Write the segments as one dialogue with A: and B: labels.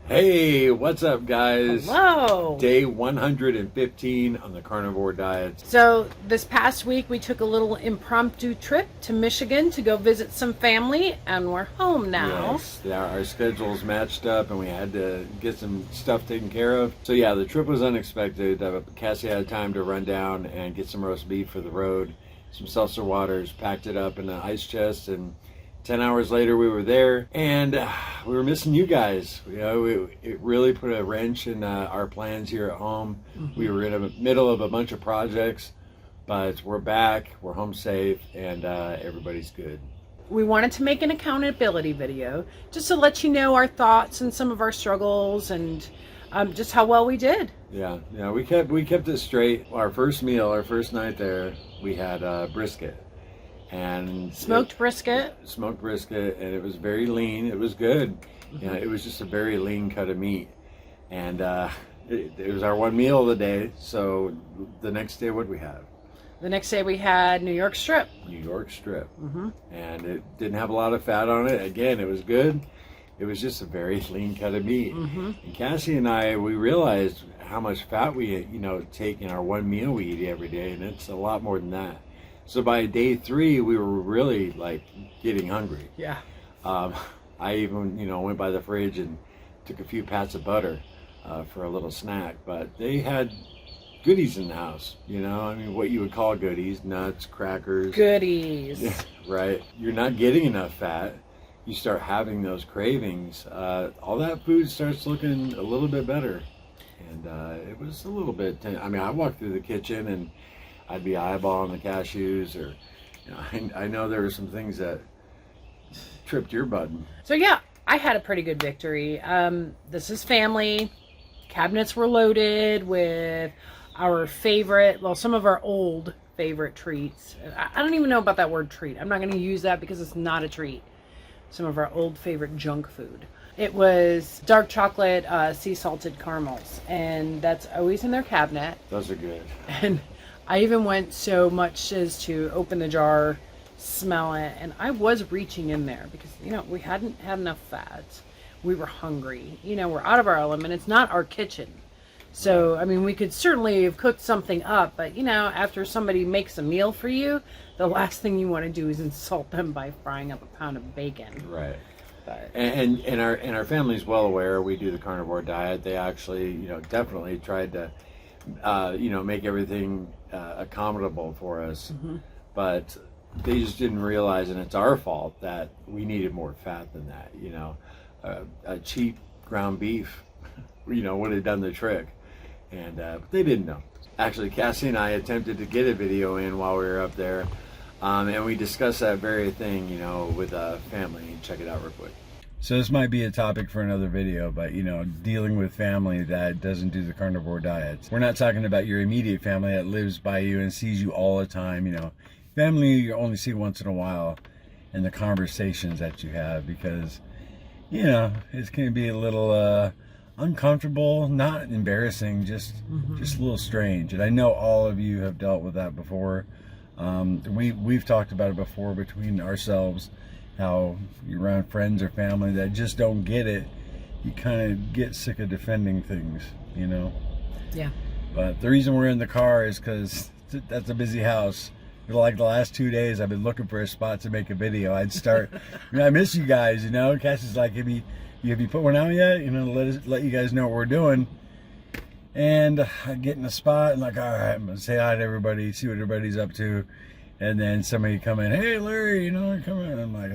A: Hey, what's up, guys?
B: Hello.
A: Day 115 on the carnivore diet.
B: So this past week we took a little impromptu trip to Michigan to go visit some family, and we're home now.
A: Yes, yeah, our schedules matched up and we had to get some stuff taken care of. So yeah, the trip was unexpected. Cassie had time to run down and get some roast beef for the road, some seltzer waters, packed it up in an ice chest, and 10 hours later we were there, and we were missing you guys. You know, it really put a wrench in our plans here at home. We were in the middle of a bunch of projects, but we're back, we're home safe, and everybody's good.
B: We wanted to make an accountability video just to let you know our thoughts and some of our struggles and just how well we did.
A: Yeah, we kept it straight. Our first meal, our first night there, we had brisket. And
B: smoked brisket,
A: and it was very lean. It was good. You know, it was just a very lean cut of meat, and it was our one meal of the day. So the next day, what did we have?
B: The next day we had New York strip.
A: And it didn't have a lot of fat on it. Again, it was good. It was just a very lean cut of meat. And Cassie and I, we realized how much fat we take in our one meal we eat every day, and it's a lot more than that. So by day 3, we were really like getting hungry.
B: Yeah.
A: I even, went by the fridge and took a few pats of butter for a little snack. But they had goodies in the house, I mean, what you would call goodies, nuts, crackers.
B: Goodies.
A: Yeah, right. You're not getting enough fat. You start having those cravings. All that food starts looking a little bit better. And it was a little bit, I walked through the kitchen and I'd be eyeballing the cashews, or I know there were some things that tripped your button.
B: So yeah, I had a pretty good victory. This is family. Cabinets were loaded with our favorite, some of our old favorite treats. I don't even know about that word treat. I'm not going to use that because it's not a treat. Some of our old favorite junk food. It was dark chocolate sea salted caramels, and that's always in their cabinet.
A: Those are good.
B: And I even went so much as to open the jar, smell it, and I was reaching in there because, we hadn't had enough fats. We were hungry. We're out of our element. It's not our kitchen. So, we could certainly have cooked something up, but, after somebody makes a meal for you, the last thing you want to do is insult them by frying up a pound of bacon.
A: Right. But. And our family's well aware we do the carnivore diet. They actually, definitely tried to make everything accommodable for us, but they just didn't realize, and it's our fault, that we needed more fat than that. A cheap ground beef, would have done the trick, and they didn't know. Actually, Cassie and I attempted to get a video in while we were up there, and we discussed that very thing, with family. Check it out real quick. So this might be a topic for another video, but dealing with family that doesn't do the carnivore diets. We're not talking about your immediate family that lives by you and sees you all the time. Family you only see once in a while, and the conversations that you have, because it's going to be a little uncomfortable, not embarrassing, just a little strange. And I know all of you have dealt with that before. We've talked about it before between ourselves. How you're around friends or family that just don't get it, you kind of get sick of defending things,
B: Yeah.
A: But the reason we're in the car is because that's a busy house. For like the last 2 days, I've been looking for a spot to make a video. I'd start, I miss you guys, Cassie's like, have you put one out yet? Let you guys know what we're doing. And I get in a spot and like, all right, I'm gonna say hi to everybody, see what everybody's up to. And then somebody come in, hey Larry, come in. I'm like,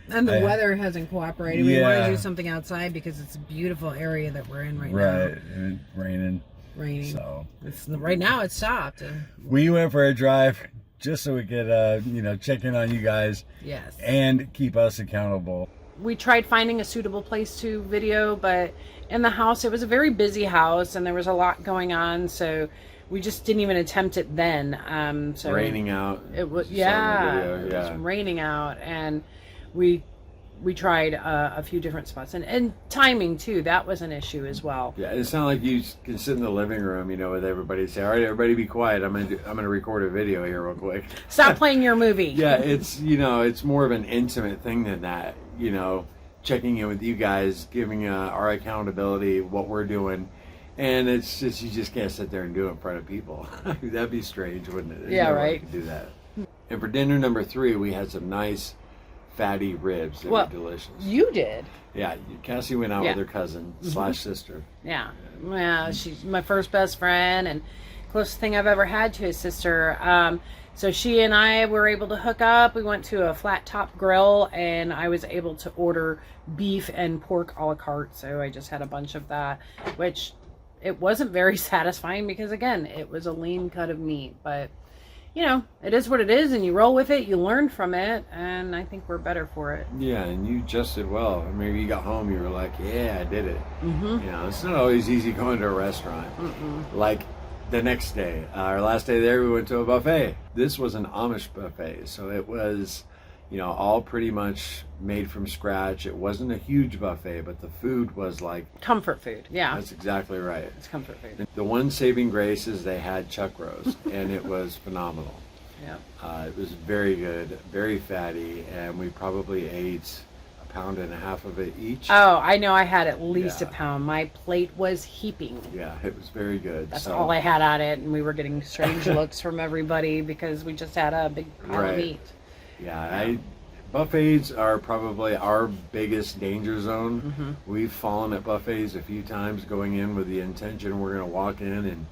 B: and the weather hasn't cooperated. We want to do something outside because it's a beautiful area that we're in right now.
A: Right, and raining.
B: So right now it's stopped.
A: We went for a drive just so we could, check in on you guys.
B: Yes.
A: And keep us accountable.
B: We tried finding a suitable place to video, but in the house, it was a very busy house and there was a lot going on. So we just didn't even attempt it then. So
A: raining out.
B: It was, it was raining out, and we tried a few different spots, and timing too. That was an issue as well.
A: Yeah, it's not like you can sit in the living room, with everybody and say, "All right, everybody, be quiet. I'm gonna record a video here real quick."
B: Stop playing your movie.
A: Yeah, it's it's more of an intimate thing than that. checking in with you guys, giving our accountability, what we're doing. And it's just, you just can't sit there and do it in front of people. That'd be strange, wouldn't it? There's
B: Yeah,
A: no way
B: right.
A: you could do that. And for dinner number 3, we had some nice fatty ribs that were delicious.
B: You did.
A: Yeah, Cassie went out with her cousin / sister.
B: Yeah. Yeah, she's my first best friend and closest thing I've ever had to a sister. So she and I were able to hook up. We went to a flat top grill and I was able to order beef and pork a la carte. So I just had a bunch of that, which it wasn't very satisfying because, again, it was a lean cut of meat. But, you know, it is what it is, and you roll with it, you learn from it, and I think we're better for it.
A: Yeah, and you just did well. I mean, you got home, you were like, yeah, I did it. You know, it's not always easy going to a restaurant. Like the next day, our last day there, we went to a buffet. This was an Amish buffet, so it was, you know, all pretty much made from scratch. It wasn't a huge buffet, but the food was like...
B: Comfort food, yeah.
A: That's exactly right.
B: It's comfort food.
A: The one saving grace is they had chuck roast, and it was phenomenal.
B: Yeah.
A: It was very good, very fatty, and we probably ate 1.5 pounds of it each.
B: Oh, I know I had at least a pound. My plate was heaping.
A: Yeah, it was very good.
B: That's all I had at it, and we were getting strange looks from everybody because we just had a big pile of meat.
A: Yeah, buffets are probably our biggest danger zone. We've fallen at buffets a few times going in with the intention we're going to walk in and,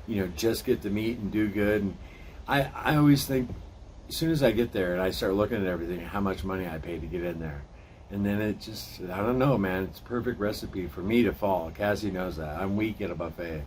A: you know, just get the meat and do good. And I always think, as soon as I get there and I start looking at everything, how much money I paid to get in there. And then it just, I don't know, man, it's a perfect recipe for me to fall. Cassie knows that. I'm weak at a buffet.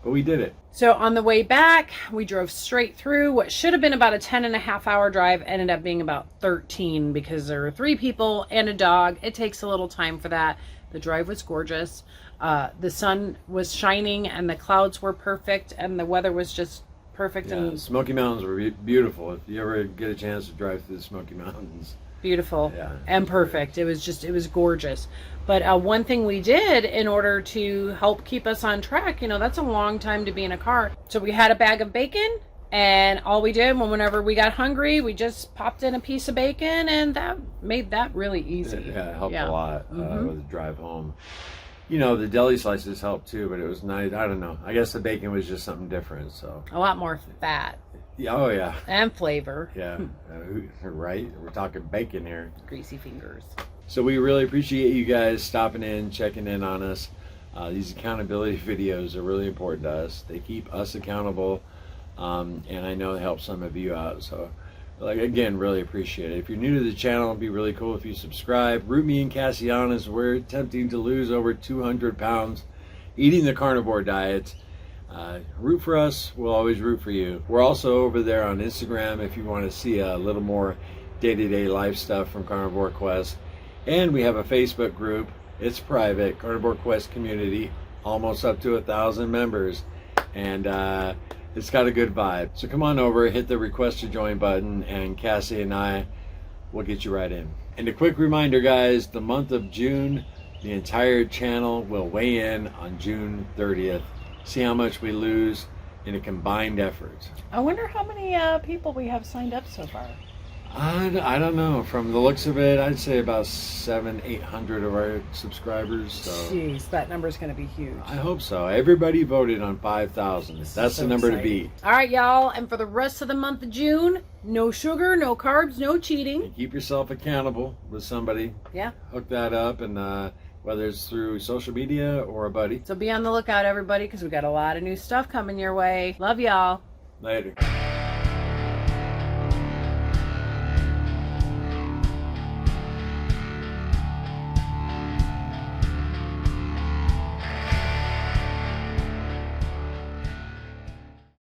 A: But we did it.
B: So on the way back, we drove straight through. What should have been about a 10.5-hour drive ended up being about 13 because there were 3 people and a dog. It takes a little time for that. The drive was gorgeous. The sun was shining and the clouds were perfect and the weather was just perfect.
A: Yeah,
B: And
A: the Smoky Mountains were beautiful. If you ever get a chance to drive through the Smoky Mountains.
B: Beautiful and perfect.
A: Great.
B: It was gorgeous. But one thing we did in order to help keep us on track, you know, that's a long time to be in a car. So we had a bag of bacon, and all we did whenever we got hungry, we just popped in a piece of bacon, and that made that really easy.
A: Yeah, it helped a lot with the drive home. You know, the deli slices helped too, but it was nice. I don't know. I guess the bacon was just something different. So
B: a lot more fat.
A: Yeah, oh yeah.
B: And flavor.
A: Yeah, right? We're talking bacon here.
B: Greasy fingers.
A: So we really appreciate you guys stopping in, checking in on us. These accountability videos are really important to us. They keep us accountable, and I know it helps some of you out. So, like, again, really appreciate it. If you're new to the channel, it'd be really cool if you subscribe. Root me and Cassie on as we're attempting to lose over 200 pounds, eating the carnivore diet. Root for us. We'll always root for you. We're also over there on Instagram if you want to see a little more day-to-day life stuff from Carnivore Quest. And we have a Facebook group. It's private, Carnivore Quest community, almost up to 1,000 members. And it's got a good vibe. So come on over, hit the request to join button, and Cassie and I will get you right in. And a quick reminder, guys, the month of June, the entire channel will weigh in on June 30th. See how much we lose in a combined effort.
B: I wonder how many people we have signed up so far.
A: I don't know. From the looks of it, I'd say about 700-800 of our subscribers. So
B: jeez, that number's going to be huge.
A: I hope so. Everybody voted on 5,000. That's
B: so
A: the number
B: exciting
A: to beat.
B: All right, y'all. And for the rest of the month of June, no sugar, no carbs, no cheating.
A: And keep yourself accountable with somebody.
B: Yeah.
A: Hook that up, and whether it's through social media or a buddy.
B: So be on the lookout, everybody, because we got a lot of new stuff coming your way. Love y'all.
A: Later.